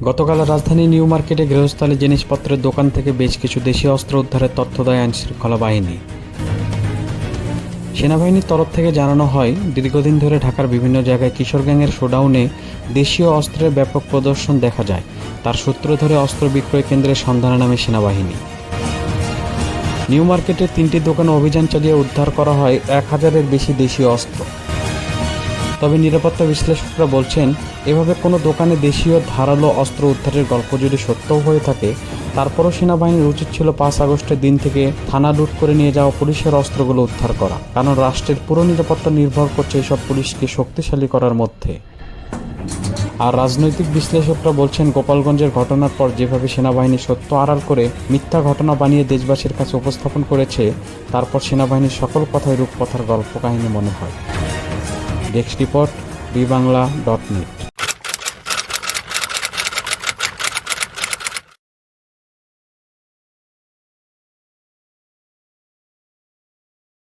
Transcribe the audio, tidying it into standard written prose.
গতকাল রাজধানী নিউ মার্কেটে গৃহস্থালী জিনিসপত্রের দোকান থেকে বেশ কিছু দেশীয় অস্ত্র উদ্ধারের তথ্য দেয় আইনশৃঙ্খলা বাহিনী। সেনাবাহিনীর তরফ থেকে জানানো হয়, দীর্ঘদিন ধরে ঢাকার বিভিন্ন জায়গায় কিশোর গ্যাংয়ের শোডাউনে দেশীয় অস্ত্রের ব্যাপক প্রদর্শন দেখা যায়। তার সূত্র ধরে অস্ত্র বিক্রয় কেন্দ্রের সন্ধানে নামে সেনাবাহিনী। নিউ মার্কেটের 3টি দোকানে অভিযান চালিয়ে উদ্ধার করা হয় 1000-এর বেশি দেশীয় অস্ত্র। তবে নিরাপত্তা বিশ্লেষকরা বলছেন, এভাবে কোনো দোকানে দেশীয় ধারালো অস্ত্র উদ্ধারের গল্প যদি সত্যও হয়ে থাকে, তারপরও সেনাবাহিনীর উচিত ছিল 5 আগস্টের দিন থেকে থানা লুট করে নিয়ে যাওয়া পুলিশের অস্ত্রগুলো উদ্ধার করা। কারণ রাষ্ট্রের পুরো নিরাপত্তা নির্ভর করছে এসব পুলিশকে শক্তিশালী করার মধ্যে। আর রাজনৈতিক বিশ্লেষকরা বলছেন, গোপালগঞ্জের ঘটনার পর যেভাবে সেনাবাহিনী সত্য আড়াল করে মিথ্যা ঘটনা বানিয়ে দেশবাসীর কাছে উপস্থাপন করেছে, তারপর সেনাবাহিনীর সকল কথাই রূপকথার গল্প কাহিনী মনে হয়। Desk report, bibangla.net।